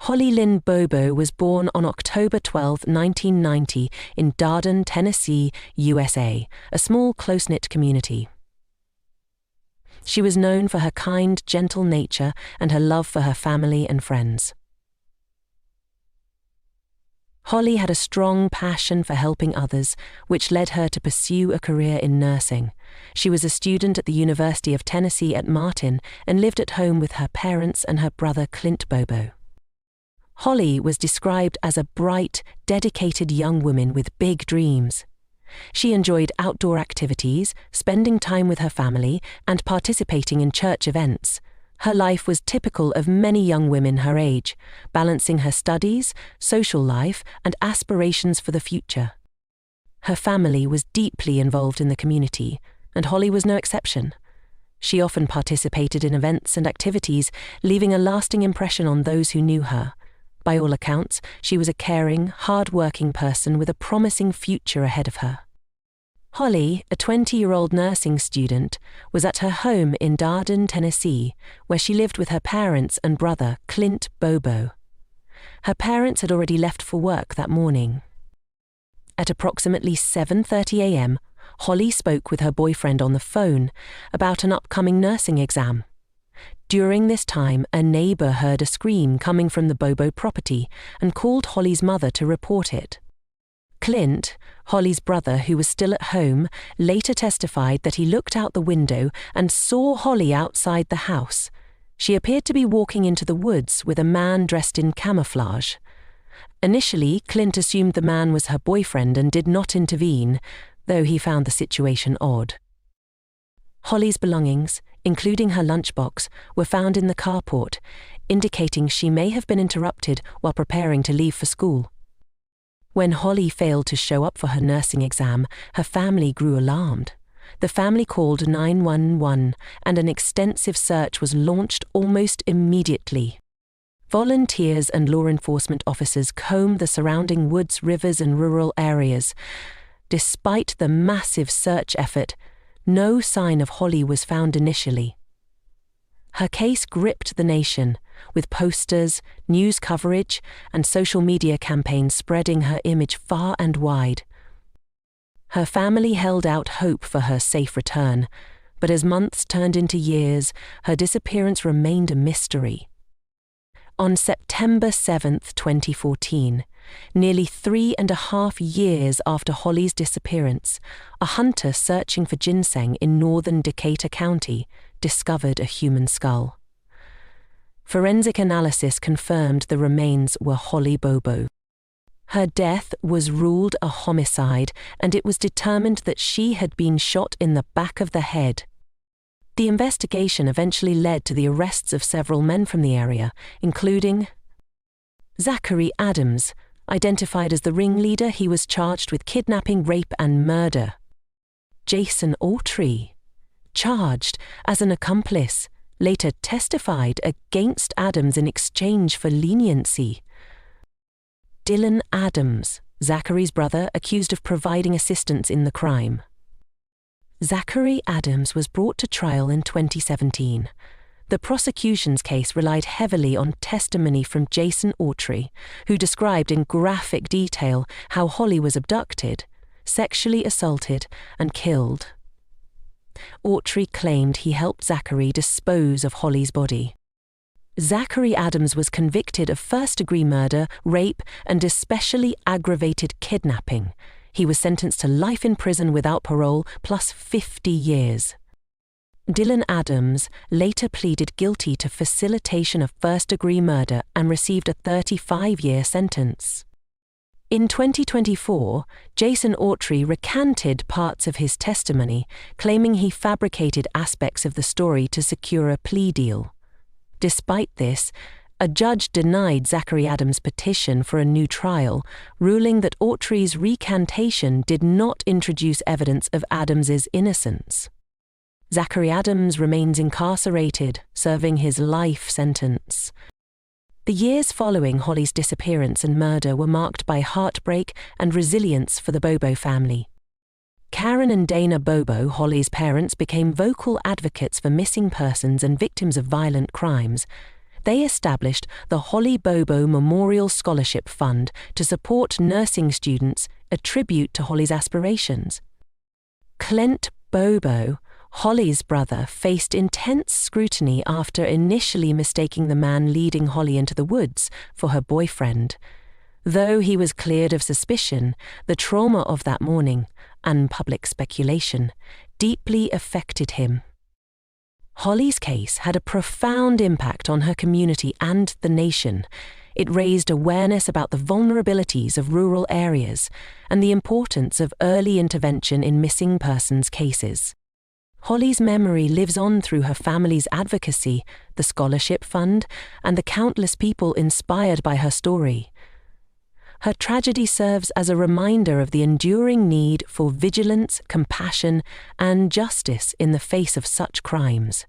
Holly Lynn Bobo was born on October 12, 1990, in Darden, Tennessee, USA, a small, close-knit community. She was known for her kind, gentle nature and her love for her family and friends. Holly had a strong passion for helping others, which led her to pursue a career in nursing. She was a student at the University of Tennessee at Martin and lived at home with her parents and her brother Clint Bobo. Holly was described as a bright, dedicated young woman with big dreams. She enjoyed outdoor activities, spending time with her family, and participating in church events. Her life was typical of many young women her age, balancing her studies, social life, and aspirations for the future. Her family was deeply involved in the community, and Holly was no exception. She often participated in events and activities, leaving a lasting impression on those who knew her. By all accounts, she was a caring, hard-working person with a promising future ahead of her. Holly, a 20-year-old nursing student, was at her home in Darden, Tennessee, where she lived with her parents and brother, Clint Bobo. Her parents had already left for work that morning. At approximately 7:30 a.m., Holly spoke with her boyfriend on the phone about an upcoming nursing exam. During this time, a neighbor heard a scream coming from the Bobo property and called Holly's mother to report it. Clint, Holly's brother who was still at home, later testified that he looked out the window and saw Holly outside the house. She appeared to be walking into the woods with a man dressed in camouflage. Initially, Clint assumed the man was her boyfriend and did not intervene, though he found the situation odd. Holly's belongings, including her lunchbox, were found in the carport, indicating she may have been interrupted while preparing to leave for school. When Holly failed to show up for her nursing exam, her family grew alarmed. The family called 911, and an extensive search was launched almost immediately. Volunteers and law enforcement officers combed the surrounding woods, rivers, and rural areas. Despite the massive search effort, no sign of Holly was found initially. Her case gripped the nation, with posters, news coverage, and social media campaigns spreading her image far and wide. Her family held out hope for her safe return, but as months turned into years, her disappearance remained a mystery. On September 7, 2014, nearly 3.5 years after Holly's disappearance, a hunter searching for ginseng in northern Decatur County discovered a human skull. Forensic analysis confirmed the remains were Holly Bobo. Her death was ruled a homicide, and it was determined that she had been shot in the back of the head. The investigation eventually led to the arrests of several men from the area, including Zachary Adams. Identified as the ringleader, he was charged with kidnapping, rape, and murder. Jason Autry, charged as an accomplice, later testified against Adams in exchange for leniency. Dylan Adams, Zachary's brother, accused of providing assistance in the crime. Zachary Adams was brought to trial in 2017. The prosecution's case relied heavily on testimony from Jason Autry, who described in graphic detail how Holly was abducted, sexually assaulted, and killed. Autry claimed he helped Zachary dispose of Holly's body. Zachary Adams was convicted of first-degree murder, rape, and especially aggravated kidnapping. He was sentenced to life in prison without parole, plus 50 years. Dylan Adams later pleaded guilty to facilitation of first-degree murder and received a 35-year sentence. In 2024, Jason Autry recanted parts of his testimony, claiming he fabricated aspects of the story to secure a plea deal. Despite this, a judge denied Zachary Adams' petition for a new trial, ruling that Autry's recantation did not introduce evidence of Adams's innocence. Zachary Adams remains incarcerated, serving his life sentence. The years following Holly's disappearance and murder were marked by heartbreak and resilience for the Bobo family. Karen and Dana Bobo, Holly's parents, became vocal advocates for missing persons and victims of violent crimes. They established the Holly Bobo Memorial Scholarship Fund to support nursing students, a tribute to Holly's aspirations. Clint Bobo, Holly's brother, faced intense scrutiny after initially mistaking the man leading Holly into the woods for her boyfriend. Though he was cleared of suspicion, the trauma of that morning, and public speculation, deeply affected him. Holly's case had a profound impact on her community and the nation. It raised awareness about the vulnerabilities of rural areas and the importance of early intervention in missing persons cases. Holly's memory lives on through her family's advocacy, the scholarship fund, and the countless people inspired by her story. Her tragedy serves as a reminder of the enduring need for vigilance, compassion, and justice in the face of such crimes.